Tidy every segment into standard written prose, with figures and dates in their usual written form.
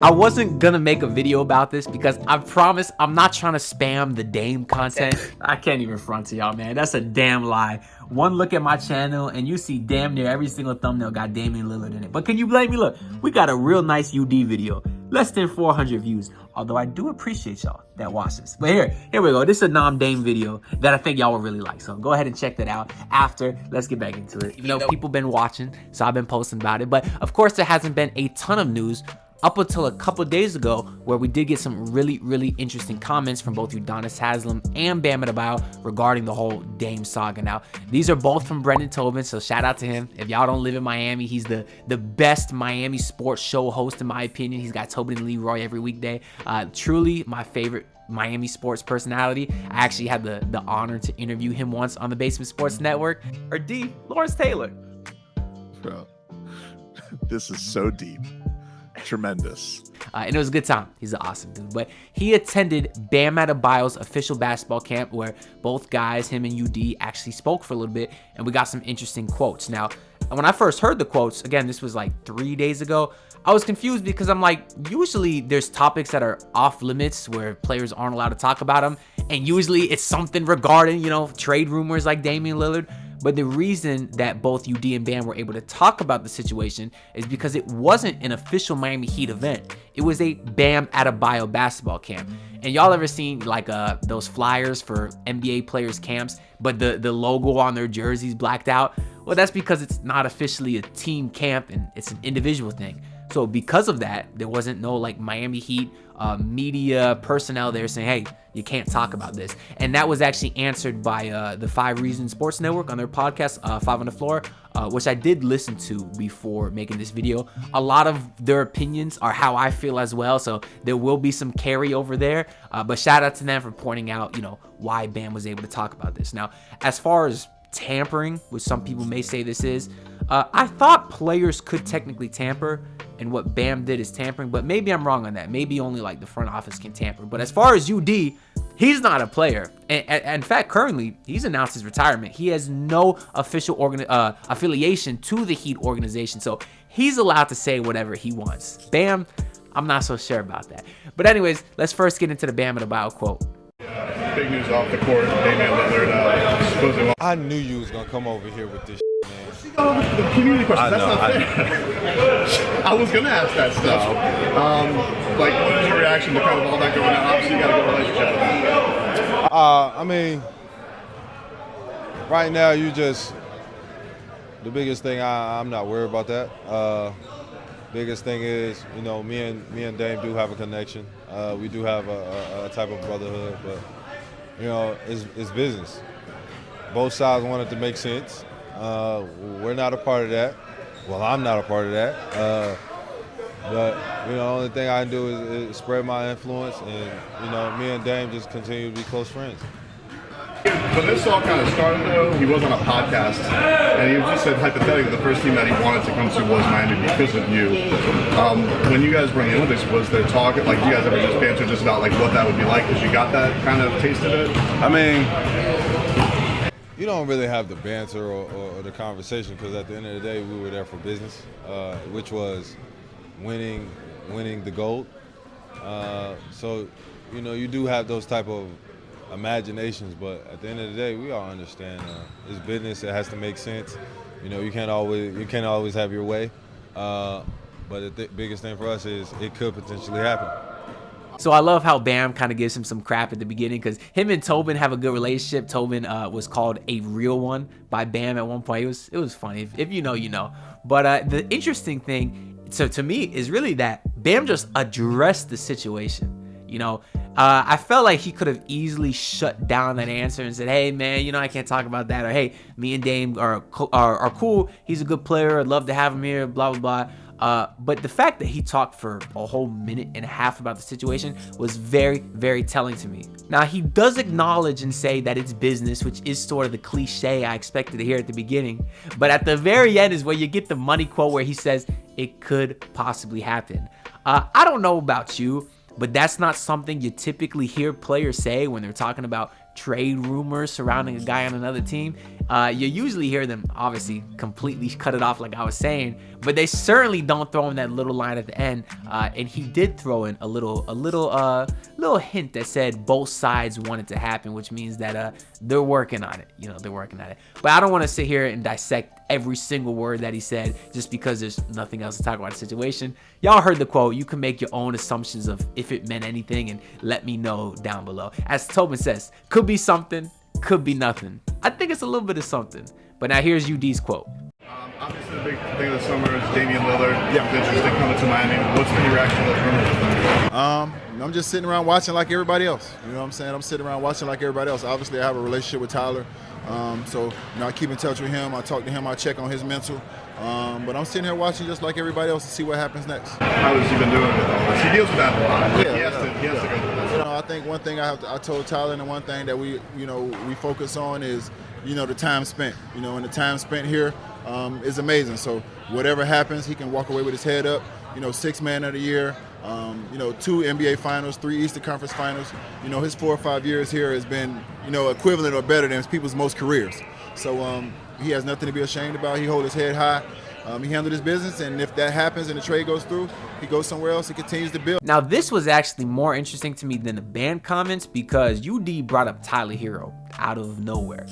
I wasn't gonna make a video about this because I promise I'm not trying to spam the Dame content. I can't even front to y'all, man. That's a damn lie. One look at my channel and you see damn near every single thumbnail got Damian Lillard in it. But can you blame me? Look, we got a real nice UD video. Less than 400 views. Although I do appreciate y'all that watch this. But here we go. This is a non-Dame video that I think y'all will really like. So go ahead and check that out after. Let's get back into it. Even though people been watching, so I've been posting about it. But of course, there hasn't been a ton of news up until a couple days ago, where we did get some really interesting comments from both Udonis Haslem and Bam Adebayo regarding the whole Dame saga. Now, these are both from Tobin, so shout out to him. If y'all don't live in Miami, he's the best Miami sports show host, in my opinion. He's got Tobin and Leroy every weekday. Truly my favorite Miami sports personality. I actually had the honor to interview him once on the Basement Sports Network. Or D, Lawrence Taylor. Bro, this is so deep. Tremendous. And it was a good time. He's an awesome dude. But he attended Bam Adebayo's official basketball camp, where both guys, him and UD, actually spoke for a little bit, and we got some interesting quotes. Now, when I first heard the quotes, again, this was like 3 days ago, I was confused because I'm like, usually there's topics that are off limits where players aren't allowed to talk about them, and usually it's something regarding, trade rumors like Damian Lillard. But the reason that both UD and Bam were able to talk about the situation is because it wasn't an official Miami Heat event. It was a Bam Adebayo basketball camp. And y'all ever seen like those flyers for NBA players' camps, but the logo on their jerseys blacked out? Well, that's because it's not officially a team camp and it's an individual thing. So because of that, there wasn't no like Miami Heat media personnel there saying, hey, you can't talk about this. And that was actually answered by the 5 Reasons Sports Network on their podcast, 5 on the Floor, which I did listen to before making this video. A lot of their opinions are how I feel as well, so there will be some carryover there. But shout out to them for pointing out, why Bam was able to talk about this. Now, as far as tampering, which some people may say this is, I thought players could technically tamper, and what Bam did is tampering, but maybe I'm wrong on that. Maybe only like the front office can tamper. But as far as UD, he's not a player. And in fact, currently, he's announced his retirement. He has no official affiliation to the Heat organization, so he's allowed to say whatever he wants. Bam, I'm not so sure about that. But anyways, let's first get into the Bam Adebayo quote. Big news off the court, Damian Lillard supposedly. I knew you was gonna come over here with this, man. The community question. That's not fair. I was gonna ask that stuff. What was your reaction to kind of all that going on? Obviously, you got a good relationship with that. I mean, right now the biggest thing. I'm not worried about that. Biggest thing is, me and Dame do have a connection. We do have a type of brotherhood, but it's business. Both sides want it to make sense. We're not a part of that. Well, I'm not a part of that. But the only thing I can do is spread my influence, and me and Dame just continue to be close friends. When this all kind of started, though, he was on a podcast, and he just said hypothetically the first team that he wanted to come to was Miami because of you. When you guys were in the Olympics, was there talk, do you guys ever just banter just about what that would be like, because you got that kind of taste of it? I mean, you don't really have the banter or the conversation, because at the end of the day, we were there for business, which was winning the gold. So, you do have those type of imaginations, but at the end of the day, we all understand it's business. It has to make sense. You can't always have your way. But the biggest thing for us is it could potentially happen. So I love how Bam kind of gives him some crap at the beginning, because him and Tobin have a good relationship. Tobin was called a real one by Bam at one point. It was funny. If you know, you know. But the interesting thing, so to me, is really that Bam just addressed the situation. I felt like he could have easily shut down that answer and said, hey, man, I can't talk about that. Or, hey, me and Dame are cool. He's a good player. I'd love to have him here, blah, blah, blah. But the fact that he talked for a whole minute and a half about the situation was very, very telling to me. Now, he does acknowledge and say that it's business, which is sort of the cliche I expected to hear at the beginning. But at the very end is where you get the money quote where he says it could possibly happen. I don't know about you, but that's not something you typically hear players say when they're talking about trade rumors surrounding a guy on another team, you usually hear them obviously completely cut it off like I was saying, but they certainly don't throw in that little line at the end. And he did throw in a little hint that said both sides want it to happen, which means that they're working on it. They're working on it. But I don't want to sit here and dissect every single word that he said just because there's nothing else to talk about the situation. Y'all heard the quote. You can make your own assumptions of if it meant anything and let me know down below. As Tobin says, could be something, could be nothing. I think it's a little bit of something. But now here's UD's quote. Obviously, the big thing of the summer is Damian Lillard. Yeah, it's interesting coming to Miami. What's been your reaction to those rumors? I'm just sitting around watching like everybody else. You know what I'm saying? I'm sitting around watching like everybody else. Obviously, I have a relationship with Tyler. So I keep in touch with him. I talk to him. I check on his mental. But I'm sitting here watching just like everybody else to see what happens next. How has he been doing with all this? He deals with that a lot. Yeah, he has to go through this. I think one thing I told Tyler, and one thing that we focus on is, the time spent. And the time spent here is amazing. So whatever happens, he can walk away with his head up. 6th man of the year. 2 NBA finals, 3 Eastern Conference finals. His 4 or 5 years here has been, equivalent or better than people's most careers. So he has nothing to be ashamed about. He holds his head high. He handled his business, and if that happens and the trade goes through, he goes somewhere else. He continues to build. Now, this was actually more interesting to me than the ban comments because UD brought up Tyler Hero out of nowhere.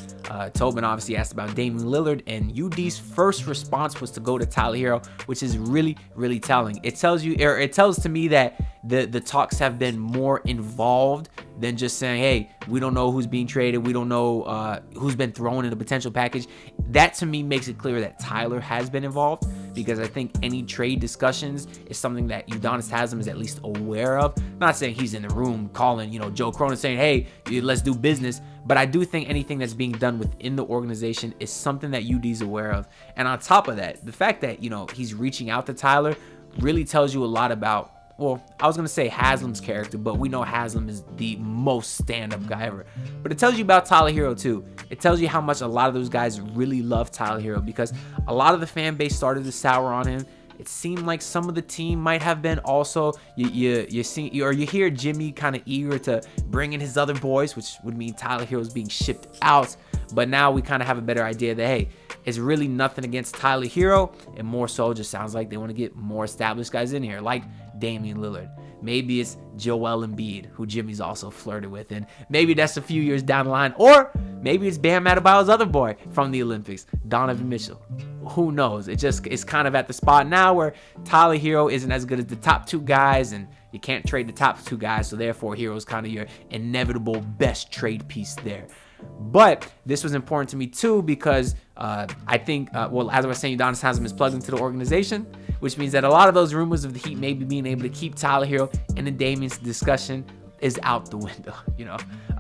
Tobin obviously asked about Damian Lillard, and UD's first response was to go to Tyler Hero, which is really, really telling. It tells to me that the talks have been more involved than just saying, hey, we don't know who's being traded. We don't know who's been thrown in a potential package. That to me makes it clear that Tyler has been involved, because I think any trade discussions is something that Udonis Haslem is at least aware of. Not saying he's in the room calling, Joe Cronin saying, hey, let's do business. But I do think anything that's being done within the organization is something that UD's aware of. And on top of that, the fact that, he's reaching out to Tyler really tells you a lot about, well, I was going to say Haslem's character, but we know Haslem is the most stand-up guy ever. But it tells you about Tyler Hero too. It tells you how much a lot of those guys really love Tyler Hero, because a lot of the fan base started to sour on him. It seemed like some of the team might have been also. You hear Jimmy kind of eager to bring in his other boys, which would mean Tyler Hero's being shipped out. But now we kind of have a better idea that, hey, it's really nothing against Tyler Hero, and more so just sounds like they want to get more established guys in here, like Damian Lillard. Maybe it's Joel Embiid, who Jimmy's also flirted with, and maybe that's a few years down the line. Or maybe it's Bam Adebayo's other boy from the Olympics, Donovan Mitchell. Who knows? It's kind of at the spot now where Tyler Hero isn't as good as the top 2 guys, and you can't trade the top 2 guys, so therefore Hero's kind of your inevitable best trade piece there. But this was important to me too, because I think, as I was saying, Udonis Haslem is plugged into the organization, which means that a lot of those rumors of the Heat maybe being able to keep Tyler Hero in the Damian's discussion is out the window,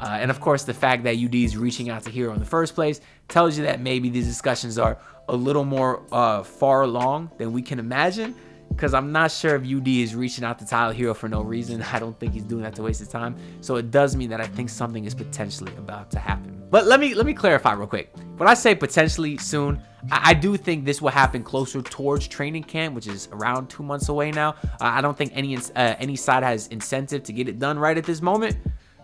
and of course the fact that UD is reaching out to Hero in the first place tells you that maybe these discussions are a little more far along than we can imagine, because I'm not sure if UD is reaching out to Tyler Hero for no reason. I don't think he's doing that to waste his time. So it does mean that I think something is potentially about to happen. But let me clarify real quick. When I say potentially soon, I do think this will happen closer towards training camp, which is around 2 months away now. I don't think any side has incentive to get it done right at this moment.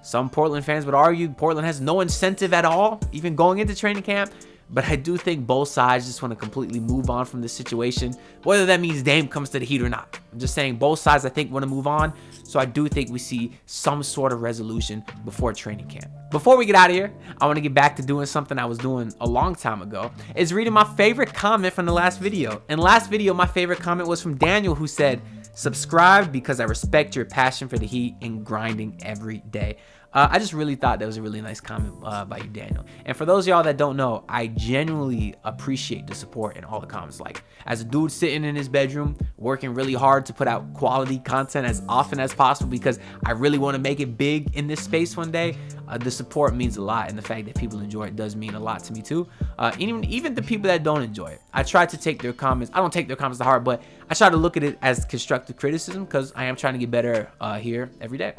Some Portland fans would argue Portland has no incentive at all, even going into training camp. But I do think both sides just want to completely move on from this situation, whether that means Dame comes to the Heat or not. I'm just saying both sides, I think, want to move on. So I do think we see some sort of resolution before training camp. Before we get out of here, I want to get back to doing something I was doing a long time ago. It's reading my favorite comment from the last video. In the last video, my favorite comment was from Daniel, who said, "Subscribe because I respect your passion for the Heat and grinding every day." I just really thought that was a really nice comment by you, Daniel. And for those of y'all that don't know, I genuinely appreciate the support in all the comments. Like, as a dude sitting in his bedroom, working really hard to put out quality content as often as possible because I really want to make it big in this space one day, the support means a lot. And the fact that people enjoy it does mean a lot to me too. Even the people that don't enjoy it, I try to take their comments. I don't take their comments to heart, but I try to look at it as constructive criticism because I am trying to get better here every day.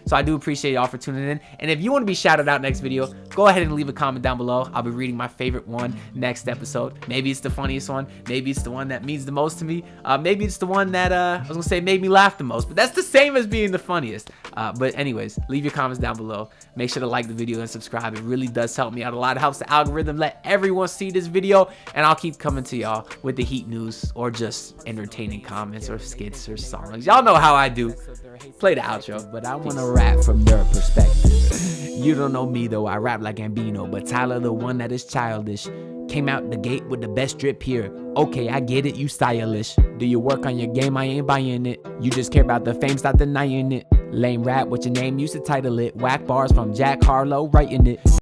So I do appreciate y'all for tuning in. And if you want to be shouted out next video, go ahead and leave a comment down below. I'll be reading my favorite one next episode. Maybe it's the funniest one. Maybe it's the one that means the most to me. Maybe it's the one that I was gonna say made me laugh the most, but that's the same as being the funniest. But anyways, leave your comments down below. Make sure to like the video and subscribe. It really does help me out a lot. It helps the algorithm let everyone see this video, and I'll keep coming to y'all with the Heat news or just entertaining comments or skits or songs. Y'all know how I do. Play the outro. But I want to rap from their perspective. You don't know me though, I rap like Gambino, but Tyler the one that is childish. Came out the gate with the best drip here. Okay, I get it, you stylish. Do you work on your game? I ain't buying it. You just care about the fame, stop denying it. Lame rap, what your name used to title it. Whack bars from Jack Harlow, writing it.